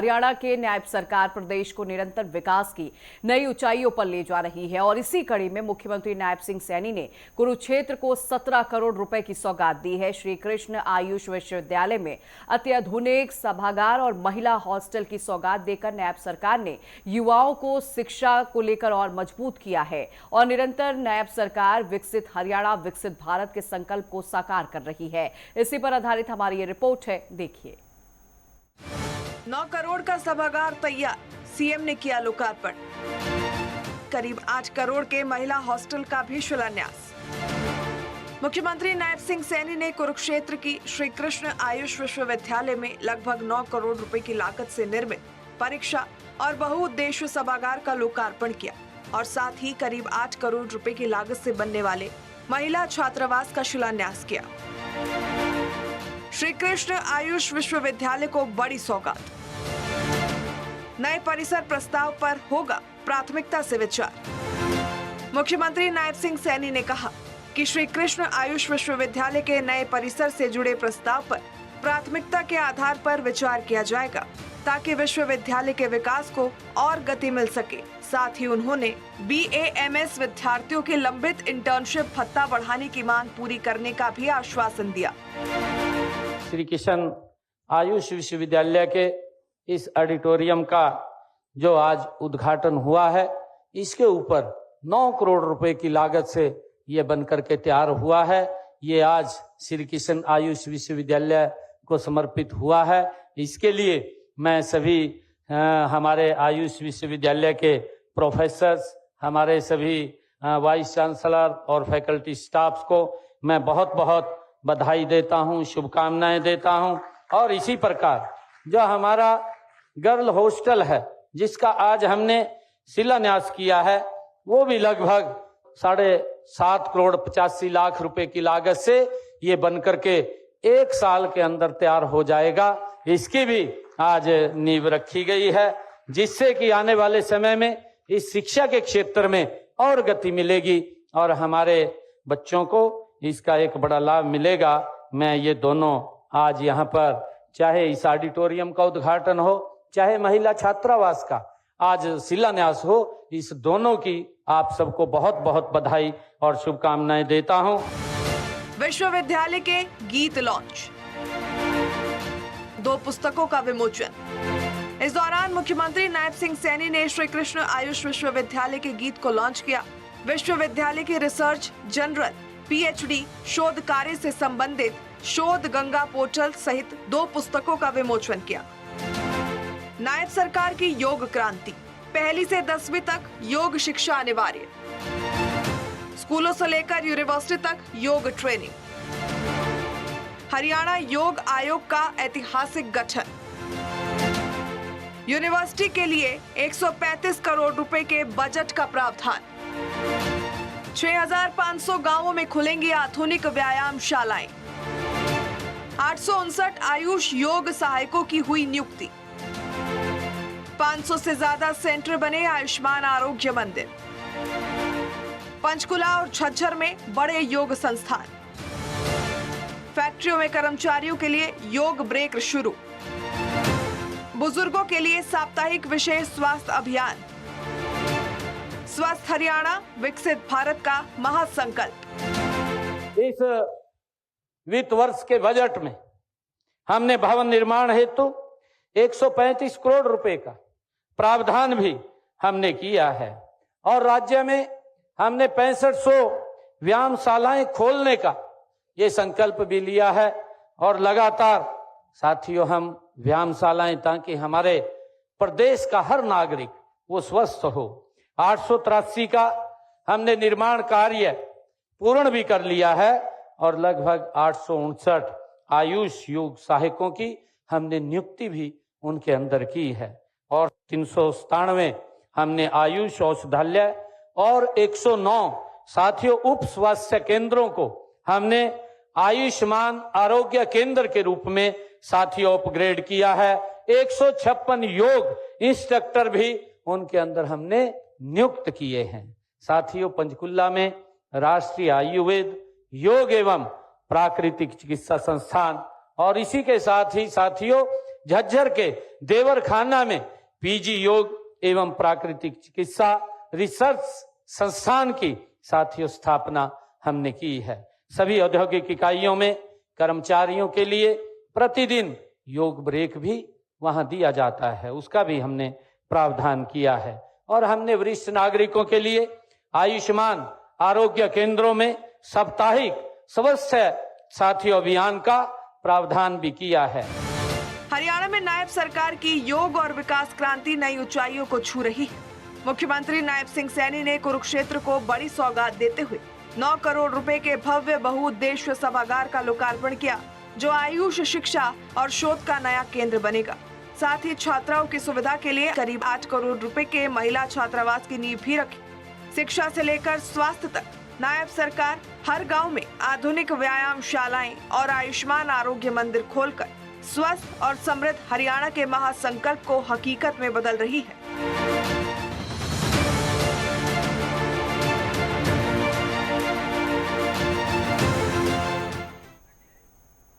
हरियाणा के नायब सरकार प्रदेश को निरंतर विकास की नई ऊंचाइयों पर ले जा रही है और इसी कड़ी में मुख्यमंत्री नायब सिंह सैनी ने कुरुक्षेत्र को 17 करोड़ रुपए की सौगात दी है। श्री कृष्ण आयुष विश्वविद्यालय में अत्याधुनिक सभागार और महिला हॉस्टल की सौगात देकर नायब सरकार ने युवाओं को शिक्षा को लेकर और मजबूत किया है और निरंतर नायब सरकार विकसित हरियाणा विकसित भारत के संकल्प को साकार कर रही है। इसी पर आधारित हमारी ये रिपोर्ट है, देखिए। 9 करोड़ का सभागार तैयार, सीएम ने किया लोकार्पण। करीब 8 करोड़ के महिला हॉस्टल का भी शिलान्यास। मुख्यमंत्री नायब सिंह सैनी ने कुरुक्षेत्र की श्री कृष्ण आयुष विश्वविद्यालय में लगभग 9 करोड़ रुपए की लागत से निर्मित परीक्षा और बहुउद्देश्य सभागार का लोकार्पण किया और साथ ही करीब 8 करोड़ रुपए की लागत से बनने वाले महिला छात्रावास का शिलान्यास किया। श्री कृष्ण आयुष विश्वविद्यालय को बड़ी सौगात। नए परिसर प्रस्ताव पर होगा प्राथमिकता से विचार। मुख्यमंत्री नायब सिंह सैनी ने कहा कि श्री कृष्ण आयुष विश्वविद्यालय के नए परिसर से जुड़े प्रस्ताव पर प्राथमिकता के आधार पर विचार किया जाएगा ताकि विश्वविद्यालय के विकास को और गति मिल सके। साथ ही उन्होंने BAMS विद्यार्थियों के लंबित इंटर्नशिप भत्ता बढ़ाने की मांग पूरी करने का भी आश्वासन दिया। श्री कृष्ण आयुष विश्वविद्यालय के इस ऑडिटोरियम का जो आज उद्घाटन हुआ है, इसके ऊपर 9 करोड़ रुपए की लागत से ये बनकर के तैयार हुआ है। ये आज श्री कृष्ण आयुष विश्वविद्यालय को समर्पित हुआ है। इसके लिए मैं सभी हमारे आयुष विश्वविद्यालय के प्रोफेसर्स, हमारे सभी वाइस चांसलर और फैकल्टी स्टाफ्स को मैं बहुत बहुत बधाई देता हूं, शुभकामनाएं देता हूं। और इसी प्रकार जो हमारा गर्ल हॉस्टल है, जिसका आज हमने शिलान्यास किया है, वो भी लगभग 7.5 करोड़ 85 लाख रुपए की लागत से ये बनकर के 1 साल के अंदर तैयार हो जाएगा। इसकी भी आज नींव रखी गई है, जिससे कि आने वाले समय में इस शिक्षा के क्षेत्र में और गति मिलेगी और हमारे बच्चों को इसका एक बड़ा लाभ मिलेगा। मैं ये दोनों आज यहाँ पर, चाहे इस ऑडिटोरियम का उद्घाटन हो, चाहे महिला छात्रावास का आज शिलान्यास हो, इस दोनों की आप सबको बहुत बहुत बधाई और शुभकामनाएं देता हूं। विश्वविद्यालय के गीत लॉन्च, 2 पुस्तकों का विमोचन। इस दौरान मुख्यमंत्री नायब सिंह सैनी ने श्री कृष्ण आयुष विश्वविद्यालय के गीत को लॉन्च किया। विश्वविद्यालय के रिसर्च जनरल PhD शोध कार्य से संबंधित शोध गंगा पोर्टल सहित 2 पुस्तकों का विमोचन किया। नायब सरकार की योग क्रांति, 1ली से 10वीं तक योग शिक्षा अनिवार्य, स्कूलों से लेकर यूनिवर्सिटी तक योग ट्रेनिंग, हरियाणा योग आयोग का ऐतिहासिक गठन, यूनिवर्सिटी के लिए 135 करोड़ रुपए के बजट का प्रावधान, 6500 गांवों में खुलेंगी आधुनिक व्यायामशालाएं, 859 आयुष योग सहायकों की हुई नियुक्ति, 500 से ज्यादा सेंटर बने आयुष्मान आरोग्य मंदिर, पंचकुला और झज्जर में बड़े योग संस्थान, फैक्ट्रियों में कर्मचारियों के लिए योग ब्रेक शुरू, बुजुर्गों के लिए साप्ताहिक विशेष स्वास्थ्य अभियान, स्वस्थ हरियाणा विकसित भारत का महासंकल्प। इस वित्त वर्ष के बजट में हमने भवन निर्माण हेतु 135 करोड़ रुपए का प्रावधान भी हमने किया है और राज्य में हमने 6500 व्यायामशालाएं खोलने का ये संकल्प भी लिया है और लगातार साथियों हम व्यायामशालाएं, ताकि हमारे प्रदेश का हर नागरिक वो स्वस्थ हो। 883 का हमने निर्माण कार्य पूर्ण भी कर लिया है और लगभग 859 आयुष योग सहायकों की हमने नियुक्ति भी उनके अंदर की है और 397 हमने आयुष औषधालय और 109 साथियों उप स्वास्थ्य केंद्रों को हमने आयुष्मान आरोग्य केंद्र के रूप में साथियों अपग्रेड किया है। 156 योग इंस्ट्रक्टर भी उनके अंदर हमने नियुक्त किए हैं। साथियों पंचकुला में राष्ट्रीय आयुर्वेद योग एवं प्राकृतिक चिकित्सा संस्थान और इसी के साथ ही साथियों झज्जर के देवर खाना में पीजी योग एवं प्राकृतिक चिकित्सा रिसर्च संस्थान की साथियों स्थापना हमने की है। सभी औद्योगिक इकाइयों में कर्मचारियों के लिए प्रतिदिन योग ब्रेक भी वहां दिया जाता है, उसका भी हमने प्रावधान किया है। और हमने वरिष्ठ नागरिकों के लिए आयुष्मान आरोग्य केंद्रों में साप्ताहिक स्वास्थ्य साथी अभियान का प्रावधान भी किया है। हरियाणा में नायब सरकार की योग और विकास क्रांति नई ऊंचाइयों को छू रही है। मुख्यमंत्री नायब सिंह सैनी ने कुरुक्षेत्र को बड़ी सौगात देते हुए 9 करोड़ रुपए के भव्य बहुउद्देश्य सभागार का लोकार्पण किया, जो आयुष शिक्षा और शोध का नया केंद्र बनेगा। साथ ही छात्राओं की सुविधा के लिए करीब 8 करोड़ रुपए के महिला छात्रावास की नींव भी रखी। शिक्षा से लेकर स्वास्थ्य तक नायब सरकार हर गांव में आधुनिक व्यायामशालाएं और आयुष्मान आरोग्य मंदिर खोलकर स्वस्थ और समृद्ध हरियाणा के महासंकल्प को हकीकत में बदल रही है।